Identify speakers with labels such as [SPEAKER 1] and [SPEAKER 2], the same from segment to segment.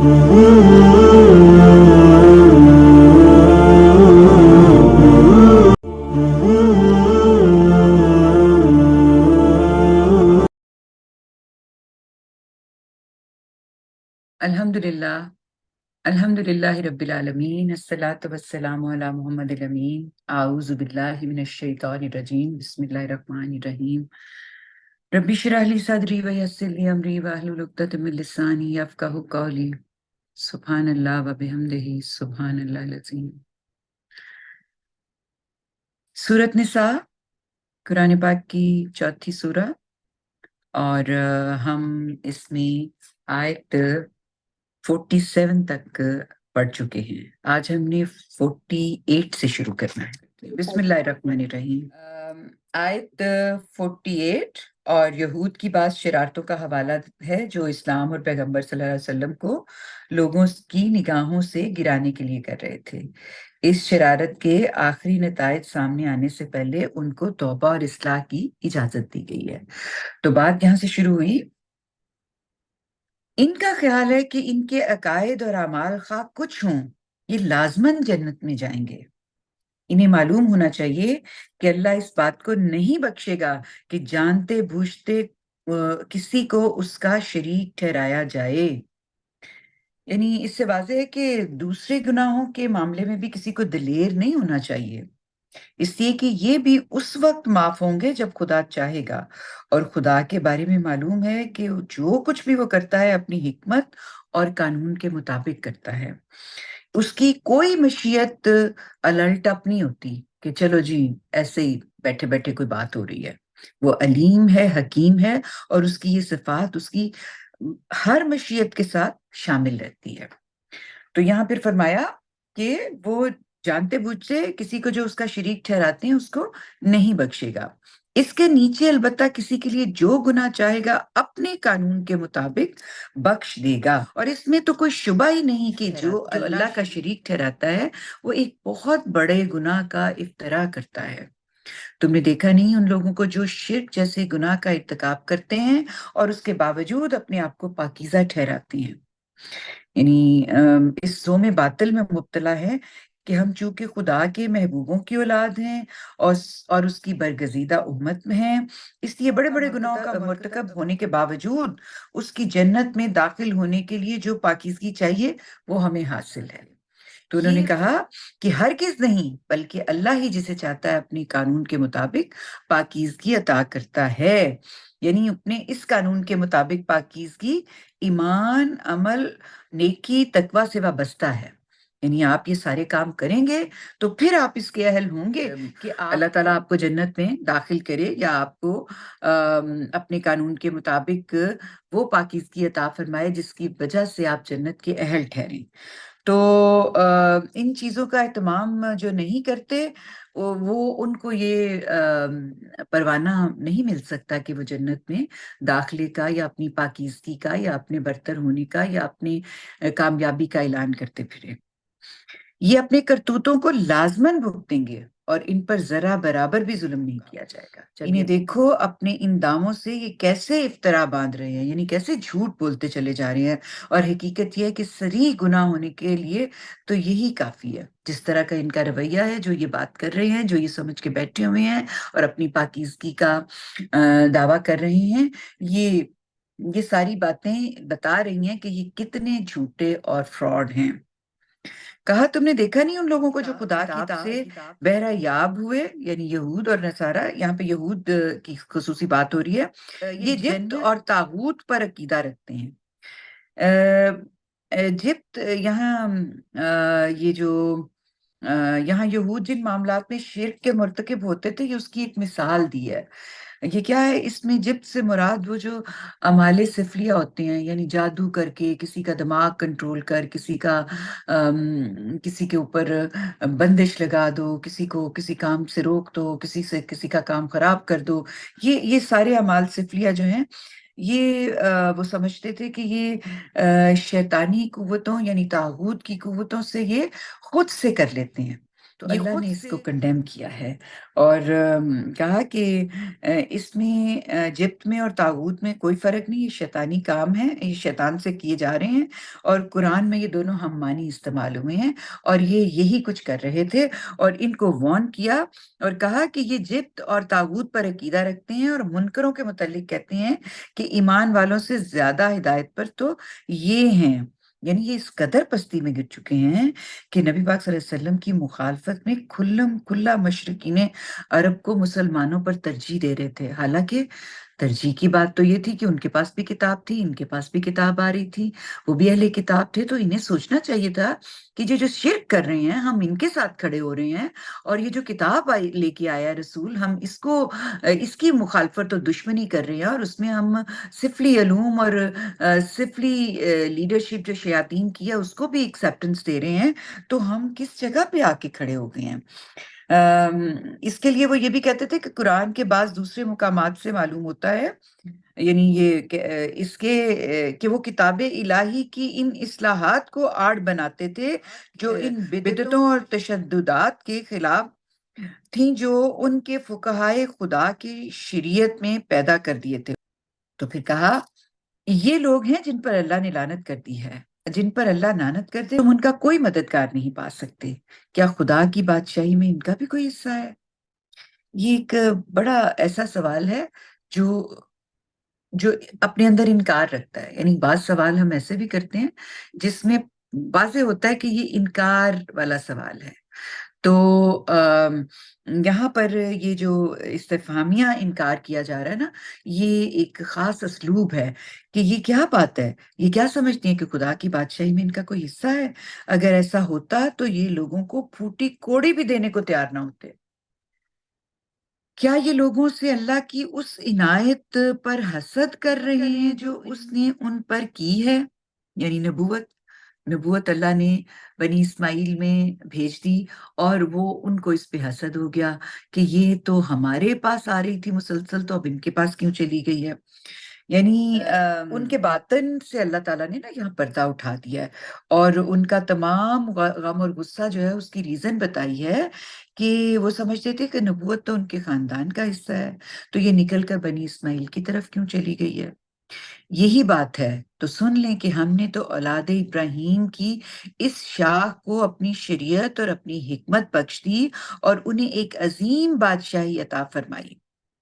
[SPEAKER 1] الحمدللہ الحمدللہ رب العالمین الصلاۃ والسلام علی محمد الامین اعوذ باللہ من الشیطان الرجیم بسم اللہ الرحمن الرحیم رب اشرح لی صدری ویسر لی امری واحلل عقدۃ من لسانی یفقہوا قولی سبحان اللہ وبحمدہ سبحان اللہ العظیم۔ سورۃ نساء قرآن پاک کی چوتھی سورہ، اور ہم اس میں آیت 47 تک پڑھ چکے ہیں۔ آج ہم نے 48 سے شروع کرنا ہے۔ بسم اللہ الرحمن الرحیم۔ آیت 48 اور یہود کی بعض شرارتوں کا حوالہ ہے جو اسلام اور پیغمبر صلی اللہ علیہ وسلم کو لوگوں کی نگاہوں سے گرانے کے لیے کر رہے تھے۔ اس شرارت کے آخری نتائج سامنے آنے سے پہلے ان کو توبہ اور اصلاح کی اجازت دی گئی ہے۔ تو بات یہاں سے شروع ہوئی۔ ان کا خیال ہے کہ ان کے عقائد اور اعمال خواہ کچھ ہوں، یہ لازماً جنت میں جائیں گے۔ انہیں معلوم ہونا چاہیے کہ اللہ اس بات کو نہیں بخشے گا کہ جانتے بوجھتے کسی کو اس کا شریک ٹھہرایا جائے۔ یعنی اس سے واضح ہے کہ دوسرے گناہوں کے معاملے میں بھی کسی کو دلیر نہیں ہونا چاہیے، اس لیے کہ یہ بھی اس وقت معاف ہوں گے جب خدا چاہے گا، اور خدا کے بارے میں معلوم ہے کہ جو کچھ بھی وہ کرتا ہے اپنی حکمت اور قانون کے مطابق کرتا ہے۔ اس کی کوئی مشیت الرٹ اپ نہیں ہوتی کہ چلو جی ایسے ہی بیٹھے بیٹھے کوئی بات ہو رہی ہے۔ وہ علیم ہے، حکیم ہے، اور اس کی یہ صفات اس کی ہر مشیت کے ساتھ شامل رہتی ہے۔ تو یہاں پھر فرمایا کہ وہ جانتے بوجھتے کسی کو جو اس کا شریک ٹھہراتے ہیں اس کو نہیں بخشے گا۔ اس کے نیچے البتہ کسی کے لیے جو گناہ چاہے گا اپنے قانون کے مطابق بخش دے گا، اور اس میں تو کوئی شبہ ہی نہیں کہ جو اللہ کا شریک ٹھہراتا ہے وہ ایک بہت بڑے گناہ کا افتراء کرتا ہے۔ تم نے دیکھا نہیں ان لوگوں کو جو شرک جیسے گناہ کا ارتکاب کرتے ہیں اور اس کے باوجود اپنے آپ کو پاکیزہ ٹھہراتے ہیں، یعنی اس زوم باطل میں مبتلا ہے کہ ہم چونکہ خدا کے محبوبوں کی اولاد ہیں اور اس کی برگزیدہ امت میں ہیں، اس لیے بڑے بڑے گناہوں کا مرتکب ہونے کے باوجود اس کی جنت میں داخل ہونے کے لیے جو پاکیزگی چاہیے وہ ہمیں حاصل ہے۔ تو انہوں نے کہا کہ ہرگز نہیں، بلکہ اللہ ہی جسے چاہتا ہے اپنی قانون کے مطابق پاکیزگی عطا کرتا ہے۔ یعنی اپنے اس قانون کے مطابق پاکیزگی ایمان، عمل، نیکی، تقوی سے وابستہ ہے۔ یعنی آپ یہ سارے کام کریں گے تو پھر آپ اس کے اہل ہوں گے کہ اللہ تعالیٰ آپ کو جنت میں داخل کرے، یا آپ کو اپنے قانون کے مطابق وہ پاکیزگی عطا فرمائے جس کی وجہ سے آپ جنت کے اہل ٹھہریں۔ تو ان چیزوں کا اہتمام جو نہیں کرتے وہ ان کو یہ پروانہ نہیں مل سکتا کہ وہ جنت میں داخلے کا یا اپنی پاکیزگی کا یا اپنے برتر ہونے کا یا اپنی کامیابی کا اعلان کرتے پھرے۔ یہ اپنے کرتوتوں کو لازماً بھگتیں گے اور ان پر ذرا برابر بھی ظلم نہیں کیا جائے گا۔ انہیں دیکھو اپنے ان داموں سے یہ کیسے افترا باندھ رہے ہیں، یعنی کیسے جھوٹ بولتے چلے جا رہے ہیں، اور حقیقت یہ ہے کہ صریح گناہ ہونے کے لیے تو یہی کافی ہے۔ جس طرح کا ان کا رویہ ہے، جو یہ بات کر رہے ہیں، جو یہ سمجھ کے بیٹھے ہوئے ہیں اور اپنی پاکیزگی کا دعویٰ کر رہے ہیں، یہ ساری باتیں بتا رہی ہیں کہ یہ کتنے جھوٹے اور فراڈ ہیں۔ کہا تم نے دیکھا نہیں ان لوگوں کو جو خدا کی سے بہرہ یاب ہوئے، یعنی یہود اور نصارہ، یہاں پہ یہود کی خصوصی بات ہو رہی ہے، یہ جبت اور طاغوت پر عقیدہ رکھتے ہیں۔ جبت یہاں یہ جو یہاں یہود جن معاملات میں شرک کے مرتکب ہوتے تھے، یہ اس کی ایک مثال دی ہے۔ یہ کیا ہے؟ اس میں جبت سے مراد وہ جو اعمال سفلیہ ہوتے ہیں، یعنی جادو کر کے کسی کا دماغ کنٹرول کر، کسی کے اوپر بندش لگا دو، کسی کو کسی کام سے روک دو، کسی کا کام خراب کر دو، یہ سارے اعمال سفلیہ جو ہیں، یہ وہ سمجھتے تھے کہ یہ شیطانی قوتوں یعنی طاغوت کی قوتوں سے یہ خود سے کر لیتے ہیں۔ تو اللہ نے اس کو کنڈیم کیا ہے اور کہا کہ اس میں جبت میں اور طاغوت میں کوئی فرق نہیں، یہ شیطانی کام ہے، یہ شیطان سے کیے جا رہے ہیں، اور قرآن میں یہ دونوں ہم معنی استعمال ہوئے ہیں، اور یہ یہی کچھ کر رہے تھے، اور ان کو وارن کیا اور کہا کہ یہ جبت اور طاغوت پر عقیدہ رکھتے ہیں اور منکروں کے متعلق کہتے ہیں کہ ایمان والوں سے زیادہ ہدایت پر تو یہ ہیں، یعنی یہ اس قدر پستی میں گر چکے ہیں کہ نبی پاک صلی اللہ علیہ وسلم کی مخالفت میں کھلم کھلا مشرقین عرب کو مسلمانوں پر ترجیح دے رہے تھے، حالانکہ ترجیح کی بات تو یہ تھی کہ ان کے پاس بھی کتاب تھی، ان کے پاس بھی کتاب آ رہی تھی، وہ بھی اہل کتاب تھے، تو انہیں سوچنا چاہیے تھا کہ جو شرک کر رہے ہیں ہم ان کے ساتھ کھڑے ہو رہے ہیں، اور یہ جو کتاب لے کے آیا رسول ہم اس کی مخالفت اور دشمنی کر رہے ہیں، اور اس میں ہم سفلی علوم اور سفلی لیڈرشپ جو شیاطین کی ہے اس کو بھی ایکسیپٹنس دے رہے ہیں، تو ہم کس جگہ پہ آ کے کھڑے ہو گئے ہیں؟ اس کے لیے وہ یہ بھی کہتے تھے کہ قرآن کے بعض دوسرے مقامات سے معلوم ہوتا ہے، یعنی یہ کہ وہ کتاب الہی کی ان اصلاحات کو آڑ بناتے تھے جو ان بدعتوں اور تشددات کے خلاف تھیں جو ان کے فقہائے خدا کی شریعت میں پیدا کر دیے تھے۔ تو پھر کہا یہ لوگ ہیں جن پر اللہ نے لعنت کر دی ہے، جن پر اللہ لعنت کر دے تم ان کا کوئی مددگار نہیں پا سکتے، کیا خدا کی بادشاہی میں ان کا بھی کوئی حصہ ہے؟ یہ ایک بڑا ایسا سوال ہے جو جو اپنے اندر انکار رکھتا ہے، یعنی بعض سوال ہم ایسے بھی کرتے ہیں جس میں واضح ہوتا ہے کہ یہ انکار والا سوال ہے، تو یہاں پر یہ جو استفہامیہ انکار کیا جا رہا ہے نا، یہ ایک خاص اسلوب ہے کہ یہ کیا بات ہے، یہ کیا سمجھتی ہیں کہ خدا کی بادشاہی میں ان کا کوئی حصہ ہے؟ اگر ایسا ہوتا تو یہ لوگوں کو پھوٹی کوڑی بھی دینے کو تیار نہ ہوتے۔ کیا یہ لوگوں سے اللہ کی اس عنایت پر حسد کر رہے ہیں جو اس نے ان پر کی ہے، یعنی نبوت اللہ نے بنی اسماعیل میں بھیج دی، اور وہ ان کو اس پہ حسد ہو گیا کہ یہ تو ہمارے پاس آ رہی تھی مسلسل، تو اب ان کے پاس کیوں چلی گئی ہے؟ یعنی ان کے باطن سے اللہ تعالیٰ نے نا یہاں پردہ اٹھا دیا ہے، اور ان کا تمام غم اور غصہ جو ہے اس کی ریزن بتائی ہے کہ وہ سمجھتے تھے کہ نبوت تو ان کے خاندان کا حصہ ہے، تو یہ نکل کر بنی اسماعیل کی طرف کیوں چلی گئی ہے؟ یہی بات ہے تو سن لیں کہ ہم نے تو اولاد ابراہیم کی اس شاخ کو اپنی شریعت اور اپنی حکمت بخش دی اور انہیں ایک عظیم بادشاہی عطا فرمائی،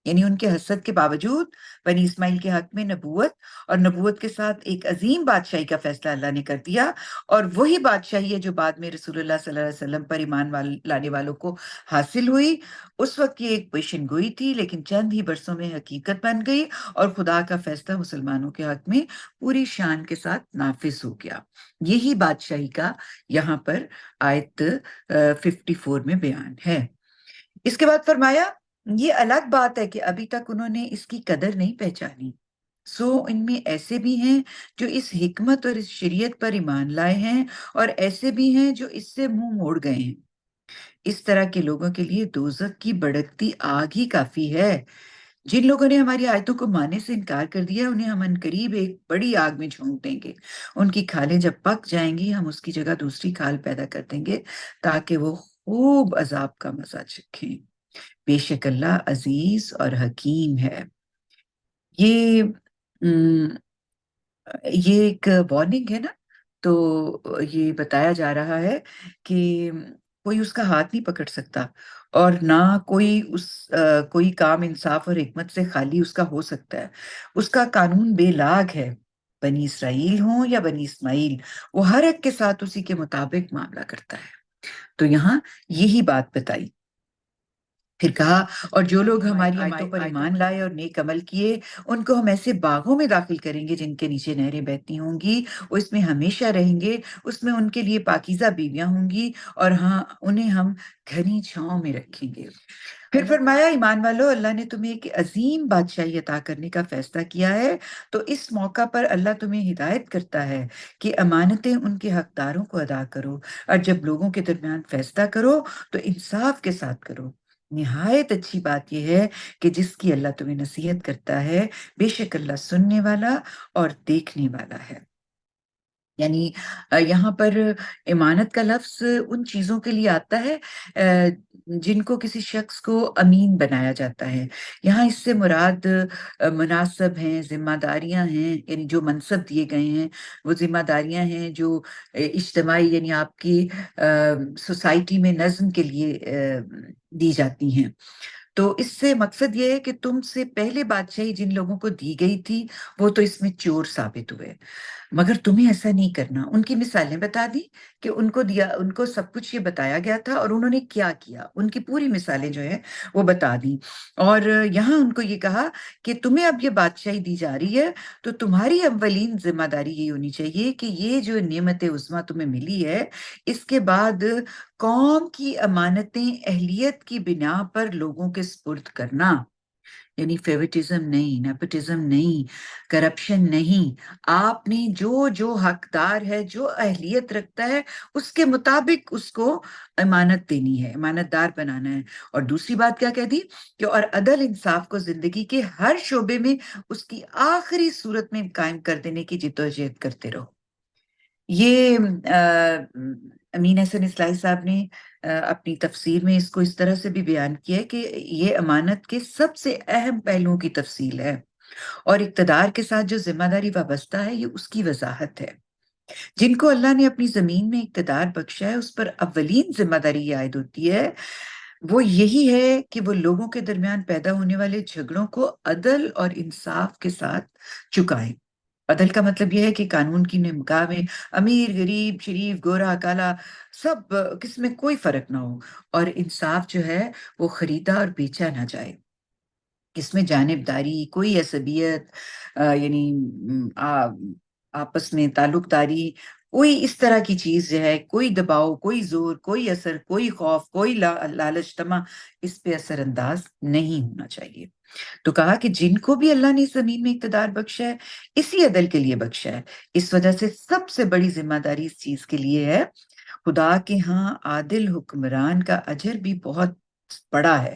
[SPEAKER 1] یعنی ان کے حسد کے باوجود بنی اسماعیل کے حق میں نبوت اور نبوت کے ساتھ ایک عظیم بادشاہی کا فیصلہ اللہ نے کر دیا، اور وہی بادشاہی ہے جو بعد میں رسول اللہ صلی اللہ علیہ وسلم پر ایمان لانے والوں کو حاصل ہوئی۔ اس وقت یہ ایک پیشن گوئی تھی، لیکن چند ہی برسوں میں حقیقت بن گئی، اور خدا کا فیصلہ مسلمانوں کے حق میں پوری شان کے ساتھ نافذ ہو گیا۔ یہی بادشاہی کا یہاں پر آیت 54 میں بیان ہے۔ اس کے بعد فرمایا یہ الگ بات ہے کہ ابھی تک انہوں نے اس کی قدر نہیں پہچانی، سو ان میں ایسے بھی ہیں جو اس حکمت اور اس شریعت پر ایمان لائے ہیں، اور ایسے بھی ہیں جو اس سے منہ موڑ گئے ہیں۔ اس طرح کے لوگوں کے لیے دوزخ کی بھڑکتی آگ ہی کافی ہے۔ جن لوگوں نے ہماری آیتوں کو ماننے سے انکار کر دیا انہیں ہم عنقریب ایک بڑی آگ میں جھونک دیں گے، ان کی کھالیں جب پک جائیں گی ہم اس کی جگہ دوسری کھال پیدا کر دیں گے تاکہ وہ خوب عذاب کا مزہ چکھیں۔ بے شک اللہ عزیز اور حکیم ہے۔ یہ یہ ایک وارننگ ہے نا، تو یہ بتایا جا رہا ہے کہ کوئی اس کا ہاتھ نہیں پکڑ سکتا، اور نہ کوئی کام انصاف اور حکمت سے خالی اس کا ہو سکتا ہے۔ اس کا قانون بے لاگ ہے، بنی اسرائیل ہوں یا بنی اسماعیل، وہ ہر ایک کے ساتھ اسی کے مطابق معاملہ کرتا ہے۔ تو یہاں یہی بات بتائی، پھر کہا اور جو لوگ ہماری آیتوں پر ایمان لائے اور نیک عمل کیے ان کو ہم ایسے باغوں میں داخل کریں گے جن کے نیچے نہریں بہتی ہوں گی، وہ اس میں ہمیشہ رہیں گے، اس میں ان کے لیے پاکیزہ بیویاں ہوں گی، اور ہاں انہیں ہم گھنی چھاؤں میں رکھیں گے۔ پھر فرمایا ایمان والو اللہ نے تمہیں ایک عظیم بادشاہی عطا کرنے کا فیصلہ کیا ہے، تو اس موقع پر اللہ تمہیں ہدایت کرتا ہے کہ امانتیں ان کے حقداروں کو ادا کرو، اور جب لوگوں کے درمیان فیصلہ کرو تو انصاف کے ساتھ کرو۔ نہایت اچھی بات یہ ہے کہ جس کی اللہ تمہیں نصیحت کرتا ہے، بے شک اللہ سننے والا اور دیکھنے والا ہے۔ یعنی یہاں پر امانت کا لفظ ان چیزوں کے لیے آتا ہے جن کو کسی شخص کو امین بنایا جاتا ہے. یہاں اس سے مراد مناصب ہیں، ذمہ داریاں ہیں، یعنی جو منصب دیے گئے ہیں وہ ذمہ داریاں ہیں جو اجتماعی یعنی آپ کی سوسائٹی میں نظم کے لیے دی جاتی ہیں. تو اس سے مقصد یہ ہے کہ تم سے پہلے بادشاہی جن لوگوں کو دی گئی تھی وہ تو اس میں چور ثابت ہوئے، مگر تمہیں ایسا نہیں کرنا. ان کی مثالیں بتا دی کہ ان کو سب کچھ یہ بتایا گیا تھا اور انہوں نے کیا کیا، ان کی پوری مثالیں جو ہیں وہ بتا دی. اور یہاں ان کو یہ کہا کہ تمہیں اب یہ بادشاہی دی جا رہی ہے تو تمہاری اولین ذمہ داری یہ ہونی چاہیے کہ یہ جو نعمت عظمیٰ تمہیں ملی ہے اس کے بعد قوم کی امانتیں اہلیت کی بنا پر لوگوں کے سپرد کرنا. یعنی فیوریٹزم نہیں، نیپوٹزم نہیں، کرپشن نہیں. آپ نے جو جو حقدار ہے، جو اہلیت رکھتا ہے اس کے مطابق اس کو امانت دینی ہے، امانت دار بنانا ہے. اور دوسری بات کیا کہہ دی کہ اور عدل انصاف کو زندگی کے ہر شعبے میں اس کی آخری صورت میں قائم کر دینے کی جدوجہد کرتے رہو. یہ امین احسن اصلاحی صاحب نے اپنی تفسیر میں اس کو اس طرح سے بھی بیان کیا ہے کہ یہ امانت کے سب سے اہم پہلوؤں کی تفصیل ہے اور اقتدار کے ساتھ جو ذمہ داری وابستہ ہے یہ اس کی وضاحت ہے. جن کو اللہ نے اپنی زمین میں اقتدار بخشا ہے اس پر اولین ذمہ داری یہ عائد ہوتی ہے، وہ یہی ہے کہ وہ لوگوں کے درمیان پیدا ہونے والے جھگڑوں کو عدل اور انصاف کے ساتھ چکائیں. عدل کا مطلب یہ ہے کہ قانون کی نگاہ میں امیر، غریب، شریف، گورا، کالا، سب کس میں کوئی فرق نہ ہو. اور انصاف جو ہے وہ خریدا اور بیچا نہ جائے، اس میں جانبداری، کوئی عصبیت یعنی آپس میں تعلق داری، کوئی اس طرح کی چیز جو ہے، کوئی دباؤ، کوئی زور، کوئی اثر، کوئی خوف، کوئی لالچ طمع اس پہ اثر انداز نہیں ہونا چاہیے. تو کہا کہ جن کو بھی اللہ نے زمین میں اقتدار بخشا ہے اسی عدل کے لیے بخشا ہے. اس وجہ سے سب سے بڑی ذمہ داری اس چیز کے لیے ہے، خدا کے ہاں عادل حکمران کا اجر بھی بہت بڑا ہے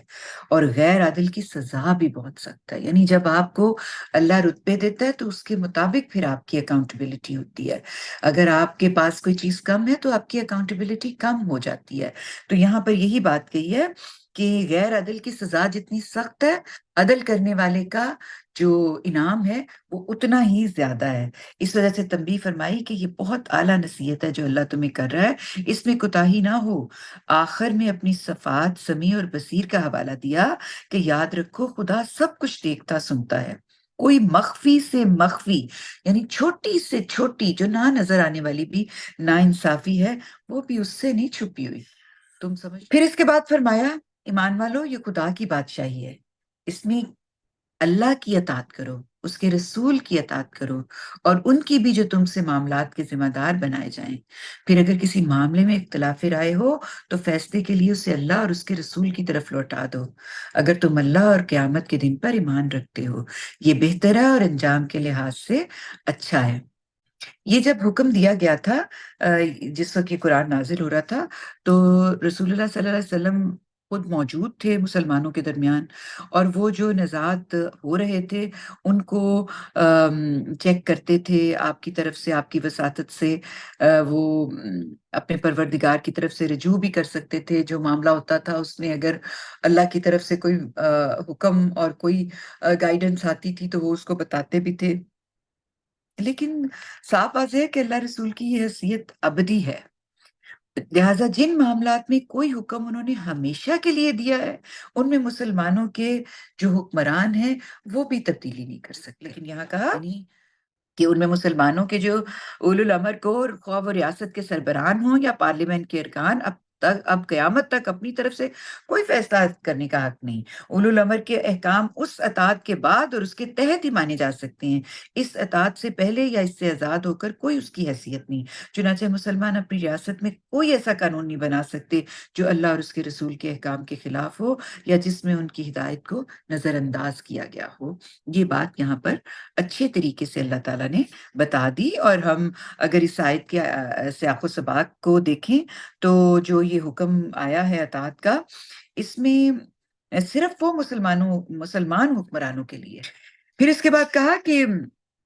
[SPEAKER 1] اور غیر عادل کی سزا بھی بہت سخت ہے. یعنی جب آپ کو اللہ رتبے دیتا ہے تو اس کے مطابق پھر آپ کی اکاؤنٹیبلٹی ہوتی ہے. اگر آپ کے پاس کوئی چیز کم ہے تو آپ کی اکاؤنٹیبلٹی کم ہو جاتی ہے. تو یہاں پر یہی بات کہی ہے کہ غیر عدل کی سزا جتنی سخت ہے، عدل کرنے والے کا جو انعام ہے وہ اتنا ہی زیادہ ہے. اس وجہ سے تنبیہ فرمائی کہ یہ بہت اعلیٰ نصیحت ہے جو اللہ تمہیں کر رہا ہے، اس میں کوتاہی نہ ہو. آخر میں اپنی صفات سمیع اور بصیر کا حوالہ دیا کہ یاد رکھو خدا سب کچھ دیکھتا سنتا ہے. کوئی مخفی سے مخفی یعنی چھوٹی سے چھوٹی جو نہ نظر آنے والی بھی نا انصافی ہے وہ بھی اس سے نہیں چھپی ہوئی. تم سمجھ. پھر اس کے بعد فرمایا ایمان والو یہ خدا کی بادشاہی ہے، اس میں اللہ کی اطاعت کرو، اس کے رسول کی اطاعت کرو اور ان کی بھی جو تم سے معاملات کے ذمہ دار بنائے جائیں. پھر اگر کسی معاملے میں اختلاف رائے ہو تو فیصلے کے لیے اسے اللہ اور اس کے رسول کی طرف لوٹا دو اگر تم اللہ اور قیامت کے دن پر ایمان رکھتے ہو، یہ بہتر ہے اور انجام کے لحاظ سے اچھا ہے. یہ جب حکم دیا گیا تھا جس وقت یہ قرآن نازل ہو رہا تھا تو رسول اللہ صلی اللہ علیہ وسلم خود موجود تھے مسلمانوں کے درمیان، اور وہ جو نزاعت ہو رہے تھے ان کو چیک کرتے تھے آپ کی طرف سے، آپ کی وساطت سے وہ اپنے پروردگار کی طرف سے رجوع بھی کر سکتے تھے. جو معاملہ ہوتا تھا اس میں اگر اللہ کی طرف سے کوئی حکم اور کوئی گائیڈنس آتی تھی تو وہ اس کو بتاتے بھی تھے. لیکن صاف واضح ہے کہ اللہ رسول کی یہ حیثیت ابدی ہے، لہٰذا جن معاملات میں کوئی حکم انہوں نے ہمیشہ کے لیے دیا ہے ان میں مسلمانوں کے جو حکمران ہیں وہ بھی تبدیلی نہیں کر سکتے. لیکن یہاں کہا کہ ان میں مسلمانوں کے جو اولو الامر کو، خواہ وہ ریاست کے سربراہان ہوں یا پارلیمنٹ کے ارکان، اب قیامت تک اپنی طرف سے کوئی فیصلہ کرنے کا حق نہیں. اولو الامر کے احکام اس اطاعت کے بعد اور اس کے تحت ہی مانے جا سکتے ہیں، اس اطاعت سے پہلے یا اس سے آزاد ہو کر کوئی اس کی حیثیت نہیں. چنانچہ مسلمان اپنی ریاست میں کوئی ایسا قانون نہیں بنا سکتے جو اللہ اور اس کے رسول کے احکام کے خلاف ہو یا جس میں ان کی ہدایت کو نظر انداز کیا گیا ہو. یہ بات یہاں پر اچھے طریقے سے اللہ تعالیٰ نے بتا دی. اور ہم اگر اس آیت کے سیاق و سباق کو دیکھیں تو جو یہ حکم آیا ہے اطاعت کا، اس میں صرف وہ مسلمان حکمرانوں کے لیے. پھر اس کے بعد کہا کہ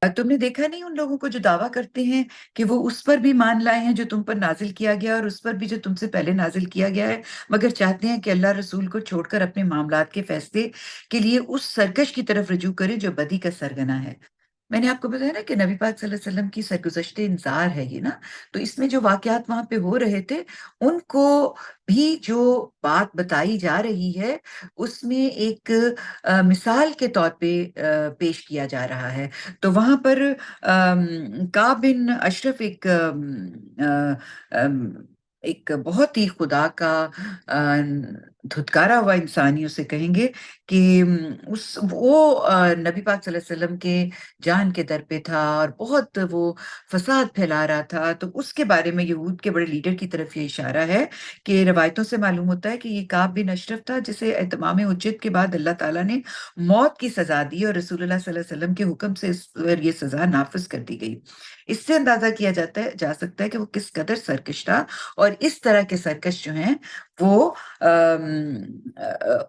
[SPEAKER 1] تم نے دیکھا نہیں ان لوگوں کو جو دعویٰ کرتے ہیں کہ وہ اس پر بھی مان لائے ہیں جو تم پر نازل کیا گیا اور اس پر بھی جو تم سے پہلے نازل کیا گیا ہے، مگر چاہتے ہیں کہ اللہ رسول کو چھوڑ کر اپنے معاملات کے فیصلے کے لیے اس سرکش کی طرف رجوع کریں جو بدی کا سرگنا ہے۔ میں نے آپ کو بتایا نا کہ نبی پاک صلی اللہ علیہ وسلم کی سرگزشت انذار ہے یہ نا، تو اس میں جو واقعات وہاں پہ ہو رہے تھے ان کو بھی جو بات بتائی جا رہی ہے اس میں ایک مثال کے طور پہ پیش کیا جا رہا ہے۔ تو وہاں پر کعب بن اشرف ایک بہت ہی خدا کا دھتکارا ہوا انسانی اسے کہیں گے کہ وہ نبی پاک صلی اللہ علیہ وسلم کے جان کے در پہ تھا اور بہت وہ فساد پھیلا رہا تھا، تو اس کے بارے میں یہود کے بڑے لیڈر کی طرف یہ اشارہ ہے کہ روایتوں سے معلوم ہوتا ہے کہ یہ کعب بن اشرف تھا جسے اتمام حجت کے بعد اللہ تعالیٰ نے موت کی سزا دی اور رسول اللہ صلی اللہ علیہ وسلم کے حکم سے اس پر یہ سزا نافذ کر دی گئی۔ اس سے اندازہ کیا جا سکتا ہے کہ وہ کس قدر سرکش تھا، اور اس طرح کے سرکش جو ہیں وہ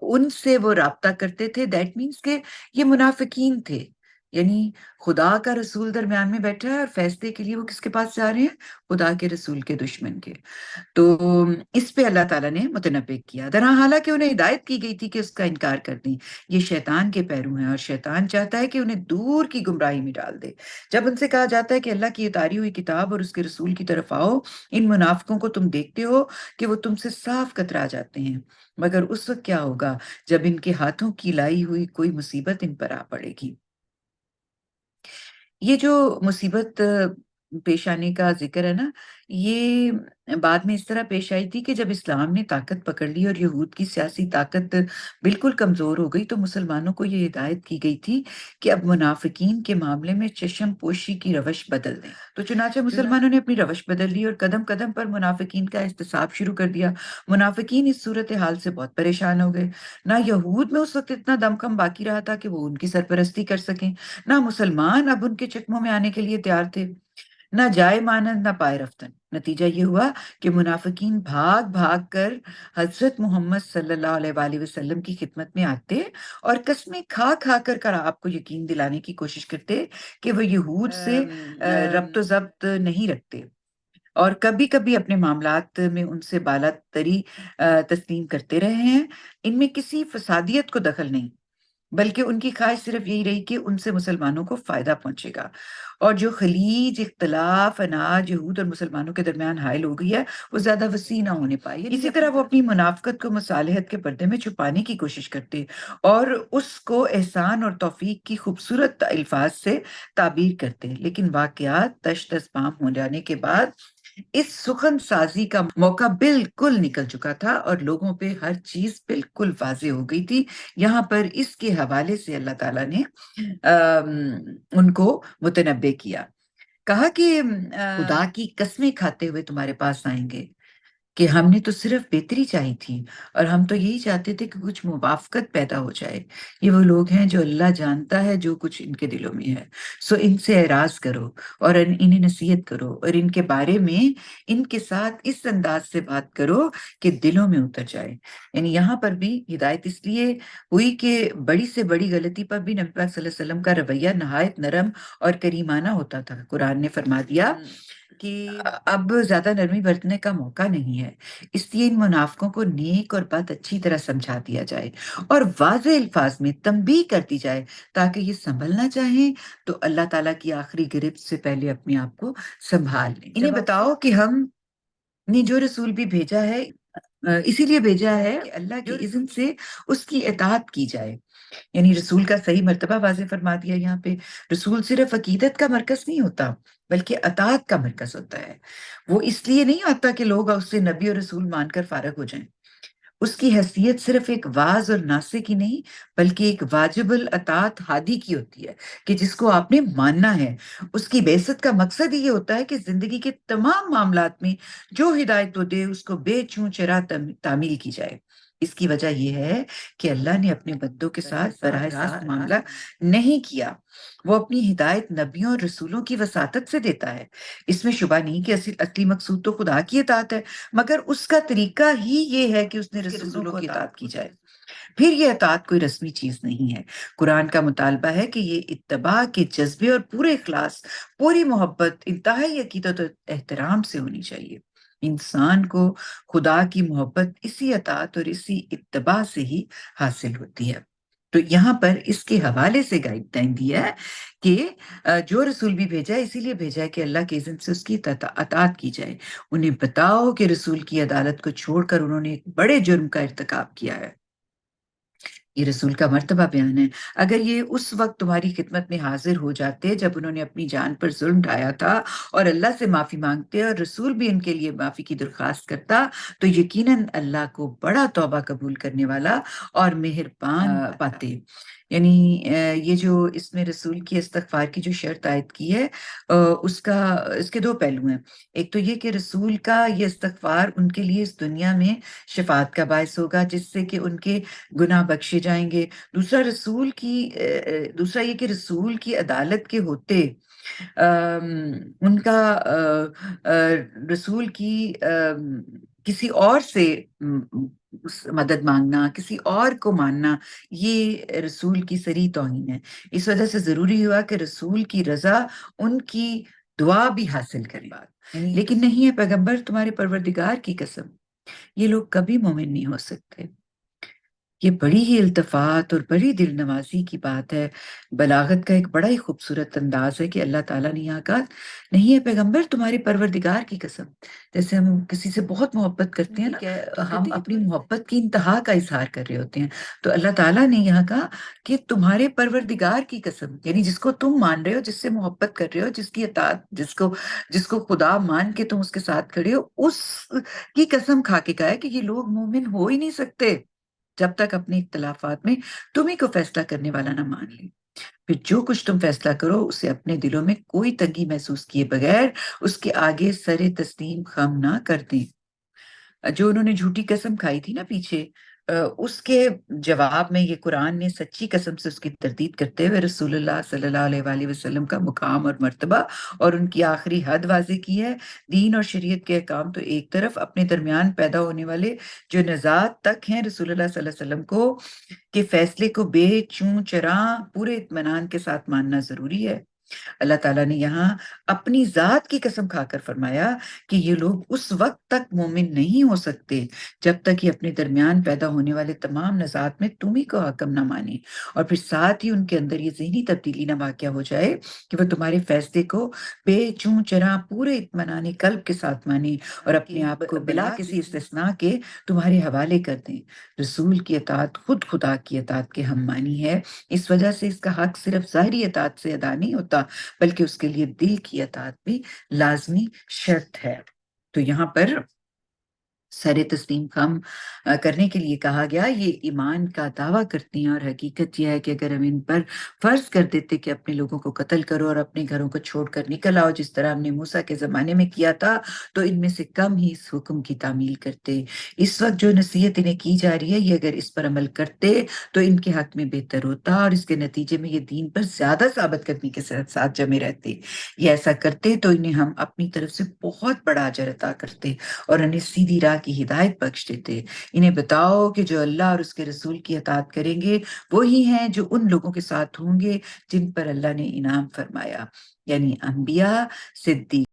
[SPEAKER 1] ان سے وہ رابطہ کرتے تھے، دیٹ مینس کہ یہ منافقین تھے، یعنی خدا کا رسول درمیان میں بیٹھا ہے اور فیصلے کے لیے وہ کس کے پاس جا رہے ہیں؟ خدا کے رسول کے دشمن کے۔ تو اس پہ اللہ تعالیٰ نے متنبع کیا، درہاں حالانکہ انہیں ہدایت کی گئی تھی کہ اس کا انکار کر دیں، یہ شیطان کے پیرو ہیں اور شیطان چاہتا ہے کہ انہیں دور کی گمراہی میں ڈال دے۔ جب ان سے کہا جاتا ہے کہ اللہ کی اتاری ہوئی کتاب اور اس کے رسول کی طرف آؤ، ان منافقوں کو تم دیکھتے ہو کہ وہ تم سے صاف کترا جاتے ہیں، مگر اس وقت کیا ہوگا جب ان کے ہاتھوں کی لائی ہوئی کوئی مصیبت ان پر آ پڑے گی۔ یہ جو مصیبت پیش آنے کا ذکر ہے نا، یہ بعد میں اس طرح پیش آئی تھی کہ جب اسلام نے طاقت پکڑ لی اور یہود کی سیاسی طاقت بالکل کمزور ہو گئی تو مسلمانوں کو یہ ہدایت کی گئی تھی کہ اب منافقین کے معاملے میں چشم پوشی کی روش بدل دیں۔ تو چنانچہ مسلمانوں نے اپنی روش بدل لی اور قدم قدم پر منافقین کا احتساب شروع کر دیا۔ منافقین اس صورتحال سے بہت پریشان ہو گئے، نہ یہود میں اس وقت اتنا دمخم باقی رہا تھا کہ وہ ان کی سرپرستی کر سکیں، نہ مسلمان اب ان کے چکموں میں آنے کے لیے تیار تھے، نہ جائے مانند نہ پائے رفتن۔ نتیجہ یہ ہوا کہ منافقین بھاگ بھاگ کر حضرت محمد صلی اللہ علیہ وآلہ وسلم کی خدمت میں آتے اور قسمیں کھا کھا کر آپ کو یقین دلانے کی کوشش کرتے کہ وہ یہود سے ربط و ضبط نہیں رکھتے اور کبھی کبھی اپنے معاملات میں ان سے بالا تری تسلیم کرتے رہے ہیں۔ ان میں کسی فسادیت کو دخل نہیں، بلکہ ان کی خواہش صرف یہی رہی کہ ان سے مسلمانوں کو فائدہ پہنچے گا، اور جو خلیج اختلاف اناج یہود اور مسلمانوں کے درمیان حائل ہو گئی ہے وہ زیادہ وسیع نہ ہونے پائی۔ اسی طرح وہ اپنی منافقت کو مصالحت کے پردے میں چھپانے کی کوشش کرتے اور اس کو احسان اور توفیق کی خوبصورت الفاظ سے تعبیر کرتے، لیکن واقعات تش تش پام ہو جانے کے بعد اس سخن سازی کا موقع بالکل نکل چکا تھا اور لوگوں پہ ہر چیز بالکل واضح ہو گئی تھی۔ یہاں پر اس کے حوالے سے اللہ تعالیٰ نے ان کو متنبع کیا، کہا کہ خدا کی قسمیں کھاتے ہوئے تمہارے پاس آئیں گے کہ ہم نے تو صرف بہتری چاہی تھی اور ہم تو یہی چاہتے تھے کہ کچھ موافقت پیدا ہو جائے۔ یہ وہ لوگ ہیں جو اللہ جانتا ہے جو کچھ ان کے دلوں میں ہے، سو ان سے اعراض کرو اور انہیں نصیحت کرو اور ان کے بارے میں ان کے ساتھ اس انداز سے بات کرو کہ دلوں میں اتر جائے۔ یعنی یہاں پر بھی ہدایت اس لیے ہوئی کہ بڑی سے بڑی غلطی پر بھی نبی پاک صلی اللہ علیہ وسلم کا رویہ نہایت نرم اور کریمانہ ہوتا تھا۔ قرآن نے فرما دیا کہ اب زیادہ نرمی برتنے کا موقع نہیں ہے، اس لیے ان منافقوں کو نیک اور بات اچھی طرح سمجھا دیا جائے اور واضح الفاظ میں تنبیہ کر دی جائے تاکہ یہ سنبھلنا چاہیں تو اللہ تعالیٰ کی آخری گرفت سے پہلے اپنے آپ کو سنبھال لیں۔ انہیں بتاؤ کہ ہم نے جو رسول بھی بھیجا ہے اسی لیے بھیجا ہے کہ اللہ کی اذن سے اس کی اطاعت کی جائے۔ یعنی رسول کا صحیح مرتبہ واضح فرما دیا یہاں پہ، رسول صرف عقیدت کا مرکز نہیں ہوتا بلکہ اطاعت کا مرکز ہوتا ہے۔ وہ اس لیے نہیں آتا کہ لوگ اس سے نبی اور رسول مان کر فارغ ہو جائیں، اس کی حیثیت صرف ایک واعظ اور ناصح کی نہیں بلکہ ایک واجب الاطاعت ہادی کی ہوتی ہے کہ جس کو آپ نے ماننا ہے۔ اس کی بعثت کا مقصد یہ ہوتا ہے کہ زندگی کے تمام معاملات میں جو ہدایت وہ دے اس کو بے چوں چرا تعمیل کی جائے۔ اس کی وجہ یہ ہے کہ اللہ نے اپنے بندوں کے ساتھ براہ راست معاملہ نہیں کیا، وہ اپنی ہدایت نبیوں اور رسولوں کی وساطت سے دیتا ہے۔ اس میں شبہ نہیں کہ اصلی مقصود تو خدا کی اطاعت ہے، مگر اس کا طریقہ ہی یہ ہے کہ اس نے رسولوں کی اطاعت کی جائے۔ پھر یہ اطاعت کوئی رسمی چیز نہیں ہے، قرآن کا مطالبہ ہے کہ یہ اتباع کے جذبے اور پورے اخلاص، پوری محبت، انتہائی عقیدت اور احترام سے ہونی چاہیے۔ انسان کو خدا کی محبت اسی اطاعت اور اسی اتباع سے ہی حاصل ہوتی ہے۔ تو یہاں پر اس کے حوالے سے گائیڈ لائن دیا ہے کہ جو رسول بھی بھیجا ہے اسی لیے بھیجا ہے کہ اللہ کے اذن سے اس کی اطاعت کی جائے۔ انہیں بتاؤ کہ رسول کی عدالت کو چھوڑ کر انہوں نے ایک بڑے جرم کا ارتکاب کیا ہے۔ یہ رسول کا مرتبہ بیان ہے۔ اگر یہ اس وقت تمہاری خدمت میں حاضر ہو جاتے جب انہوں نے اپنی جان پر ظلم ڈھایا تھا اور اللہ سے معافی مانگتے اور رسول بھی ان کے لیے معافی کی درخواست کرتا، تو یقیناً اللہ کو بڑا توبہ قبول کرنے والا اور مہربان پاتے۔ یعنی یہ جو اس میں رسول کی استغفار کی جو شرط عائد کی ہے، اس کے دو پہلو ہیں۔ ایک تو یہ کہ رسول کا یہ استغفار ان کے لیے اس دنیا میں شفاعت کا باعث ہوگا، جس سے کہ ان کے گناہ بخشے جائیں گے۔ دوسرا یہ کہ رسول کی عدالت کے ہوتے ان کا رسول کی کسی اور سے مدد مانگنا، کسی اور کو ماننا، یہ رسول کی صریح توہین ہے۔ اس وجہ سے ضروری ہوا کہ رسول کی رضا ان کی دعا بھی حاصل کرے۔ لیکن نہیں ہے پیغمبر، تمہارے پروردگار کی قسم، یہ لوگ کبھی مومن نہیں ہو سکتے۔ یہ بڑی ہی التفات اور بڑی دل نوازی کی بات ہے، بلاغت کا ایک بڑا ہی خوبصورت انداز ہے کہ اللہ تعالیٰ نے یہاں کہا نہیں ہے پیغمبر، تمہارے پروردگار کی قسم۔ جیسے ہم کسی سے بہت محبت کرتے ہیں نا، تو ہم اپنی محبت کی انتہا کا اظہار کر رہے ہوتے ہیں، تو اللہ تعالیٰ نے یہاں کہا کہ تمہارے پروردگار کی قسم، یعنی جس کو تم مان رہے ہو، جس سے محبت کر رہے ہو، جس کی اطاعت، جس کو خدا مان کے تم اس کے ساتھ کھڑے ہو، اس کی قسم کھا کے کہا ہے کہ یہ لوگ مومن ہو ہی نہیں سکتے جب تک اپنے اختلافات میں تمہیں کو فیصلہ کرنے والا نہ مان لیں۔ پھر جو کچھ تم فیصلہ کرو اسے اپنے دلوں میں کوئی تنگی محسوس کیے بغیر اس کے آگے سر تسلیم خم نہ کر دیں۔ جو انہوں نے جھوٹی قسم کھائی تھی نا پیچھے، اس کے جواب میں یہ قرآن نے سچی قسم سے اس کی تردید کرتے ہوئے رسول اللہ صلی اللہ علیہ وآلہ وسلم کا مقام اور مرتبہ اور ان کی آخری حد واضح کی ہے۔ دین اور شریعت کے احکام تو ایک طرف، اپنے درمیان پیدا ہونے والے جو نزاعات تک ہیں رسول اللہ صلی اللہ علیہ وسلم کو کے فیصلے کو بے چوں چراں پورے اطمینان کے ساتھ ماننا ضروری ہے۔ اللہ تعالیٰ نے یہاں اپنی ذات کی قسم کھا کر فرمایا کہ یہ لوگ اس وقت تک مومن نہیں ہو سکتے جب تک یہ اپنے درمیان پیدا ہونے والے تمام نزاعات میں تمہیں کو حکم نہ مانے، اور پھر ساتھ ہی ان کے اندر یہ ذہنی تبدیلی نہ واقع ہو جائے کہ وہ تمہارے فیصلے کو بے چوں چراں پورے اطمینان قلب کے ساتھ مانے اور اپنے آپ کو بلا کسی استثناء کے تمہارے حوالے کر دیں۔ رسول کی اطاعت خود خدا کی اطاعت کے ہم مانی ہے، اس وجہ سے اس کا حق صرف ظاہری اطاعت سے ادا نہیں ہوتا بلکہ اس کے لیے دل کی اطاعت بھی لازمی شرط ہے۔ تو یہاں پر سر تسلیم خم کرنے کے لیے کہا گیا، یہ ایمان کا دعویٰ کرتی ہیں، اور حقیقت یہ ہے کہ اگر ہم ان پر فرض کر دیتے کہ اپنے لوگوں کو قتل کرو اور اپنے گھروں کو چھوڑ کر نکل آؤ جس طرح ہم نے موسیٰ کے زمانے میں کیا تھا، تو ان میں سے کم ہی اس حکم کی تعمیل کرتے۔ اس وقت جو نصیحت انہیں کی جا رہی ہے، یہ اگر اس پر عمل کرتے تو ان کے حق میں بہتر ہوتا، اور اس کے نتیجے میں یہ دین پر زیادہ ثابت کرنے کے ساتھ جمے رہتے۔ یہ ایسا کرتے تو انہیں ہم اپنی طرف سے بہت بڑا اجر عطا کرتے اور انہیں سیدھی راہ کی ہدایت بخش دیتے۔ انہیں بتاؤ کہ جو اللہ اور اس کے رسول کی اطاعت کریں گے وہی ہیں جو ان لوگوں کے ساتھ ہوں گے جن پر اللہ نے انعام فرمایا، یعنی انبیاء، صدیق